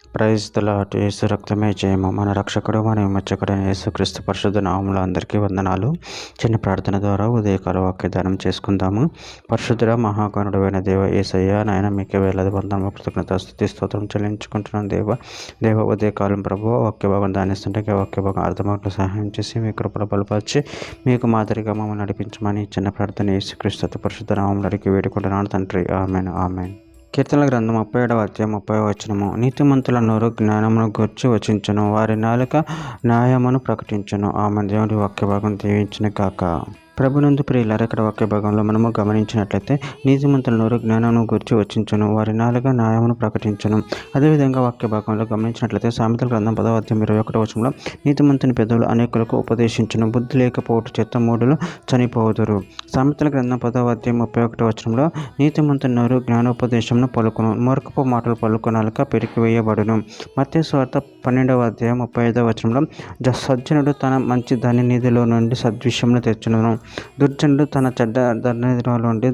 Praise the lord. యేసు రక్తమే జయము. మన రక్షకుడు మన విమోచకుడైన యేసుక్రీస్తు పరిశుద్ధ నామములో అందరికీ వందనాలు. చిన్న ప్రార్థన ద్వారా ఉదయకాల వాక్యదానం చేసుకుందాము. పరిశుద్ధుడ మహాగణుడైన దేవ యేసయ్య, నాయన మీకే వేలాది వందనములు కృతజ్ఞత స్తుతి స్తోత్రం చెల్లించుకుంటున్నాను. దేవ ఉదయకాలం ప్రభు వాక్య భాగం ధ్యానిస్తుంటే వాక్య భాగం అర్థమవుతూ సహాయం చేసి మీ కృపలో బలపరిచి మీకు మాదిరిగా మమ్మల్ని నడిపించమని చిన్న ప్రార్థన యేసుక్రీస్తు పరిశుద్ధ నామములో అడిగి వేడుకుంటున్నాను తండ్రి. Amen amen. కీర్తనల గ్రంథం 37వ అధ్యాయం 30వ వచనము. నీతిమంతుల నోరు జ్ఞానమును గూర్చి వచించును, వారి నాలుక న్యాయమును ప్రకటించును. ఆమె దేవుడి వాక్య భాగం దీవించును కాక. ప్రభునందు ప్రియులారా, ఇక్కడ వాక్య భాగంలో మనము గమనించినట్లయితే నీతిమంతుల నోరు జ్ఞానమును గురించి వచ్చించును, వారి నాలుక న్యాయమును ప్రకటించును. అదేవిధంగా వాక్య భాగంలో గమనించినట్లయితే సామెతల గ్రంథం 10వ అధ్యాయం 21వ వచనంలో నీతిమంతుని పెదవులు అనేకులకు ఉపదేశించును, బుద్ధి లేకపోవట చేత మూఢులు చనిపోదురు. సామెతల గ్రంథం 10వ అధ్యాయం 31వ వచనంలో నీతిమంతుని నోరు జ్ఞానోపదేశమును పలుకును, మూర్ఖపు మాటలు పలుకు నాలుక పెరికివేయబడును. మత్తయి సువార్త 12వ అధ్యాయం 35వ వచనంలో సజ్జనుడు తన మంచి ధననిధిలో నుండి సద్విషయమును తెచ్చును, దుర్జనుడు తన చెడ్డ ధననిధిలో నుండి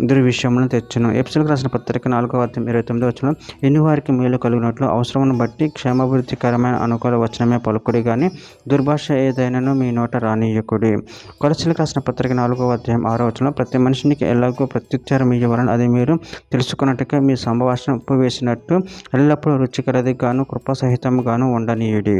దుర్విషయములను తెచ్చును. ఎఫెసీయులకు రాసిన పత్రిక 4వ అధ్యాయం 29వ వచనంలో ఎన్ని వారికి మేలు కలిగినట్లు అవసరమును బట్టి క్షేమాభివృద్ధికరమైన అనుకూల వచనమే పలుకుడి, కానీ దుర్భాష ఏదైనాను మీ నోట రానియకుడి. కొలసీలకు రాసిన పత్రిక 4వ అధ్యాయం 6వ వచనంలో ప్రతి మనిషినికి ఎలాగో ప్రత్యుత్తరం ఇవ్వవలెను, అది మీరు తెలుసుకున్నట్టుగా మీ సంభాషణ ఉప్పు వేసినట్టు ఎల్లప్పుడూ రుచికరది గాను కృపాసహితముగాను ఉండనీయుడి.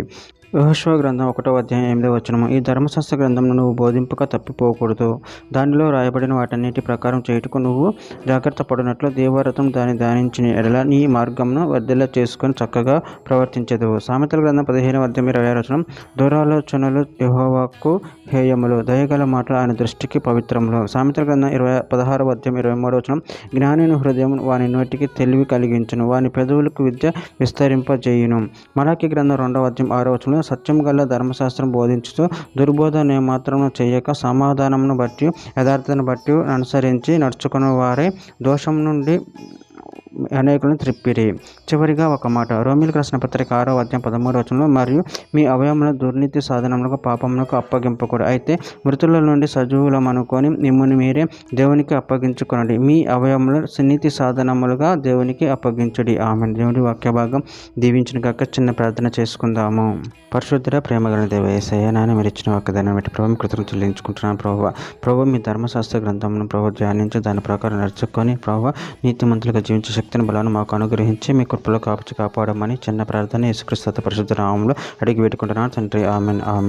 యెహోషువ గ్రంథం 1వ అధ్యాయం 8వ వచనము. ఈ ధర్మశాస్త్ర గ్రంథమును నువ్వు బోధింపక తప్పిపోకూడదు, దానిలో రాయబడిన వాటన్నిటి ప్రకారం చేయుటకు నువ్వు జాగ్రత్త పడినట్లు దేవరథం దాన్ని ధ్యానించిన ఎడల నీ మార్గమును వర్ధిల్ల చేసుకొని చక్కగా ప్రవర్తించదువు. సామెతల గ్రంథం 15వ అధ్యాయం 26వ వచనం. దురాలోచనలు యెహోవాకు హేయములు, దయగల మాటలు ఆయన దృష్టికి పవిత్రములు. సామెతల గ్రంథం 16వ అధ్యాయం 23వ వచనం. జ్ఞానిని హృదయం వాని నోటికి తెలివి కలిగించును, వాని పెదవులకు విద్య విస్తరింపజేయును. మలాకి గ్రంథం 2వ అధ్యాయం 6వ వచనంలో సత్యం గల ధర్మశాస్త్రం బోధించుతూ దుర్బోధన మాత్రము చేయక సమాధానమును బట్టి యథార్థతను బట్టి అనుసరించి నడుచుకున్న వారే దోషం నుండి అనేకులను త్రిప్పిరి. చివరిగా ఒక మాట. రోమీయులకు రాసిన పత్రిక 6వ అధ్యాయం 13వ వచనంలో మరియు మీ అవయవములను దుర్నీతి సాధనములకు పాపములకు అప్పగింపకూడదు, అయితే మృతుల నుండి సజీవులమనుకొని మిమ్మల్ని మీరే దేవునికి అప్పగించుకొనండి, మీ అవయవములను సునీతి సాధనములుగా దేవునికి అప్పగించుడి. ఆమె దేవుడి వాక్య భాగం దీవించిన కాక. చిన్న ప్రార్థన చేసుకుందాము. పరిశుద్ధ ప్రేమగల దేవ యేసయ్య, నాయన మీరు ఇచ్చిన వాగ్దానం బట్టి ప్రభు కృతజ్ఞతలు చెల్లించుకుంటున్నాను. ప్రభు మీ ధర్మశాస్త్ర గ్రంథమును ప్రభు ధ్యానించి దాని ప్రకారం నడుచుకొని ప్రభు నీతిమంతులుగా జీవించే శక్తిని బలాన్ని మాకు అనుగ్రహించి మీ కృపలో కాపాడమని చిన్న ప్రార్థన యేసుక్రీస్తు పరిశుద్ధ నామములో అడిగి పెట్టుకుంటున్నాను తండ్రి. Amen amen.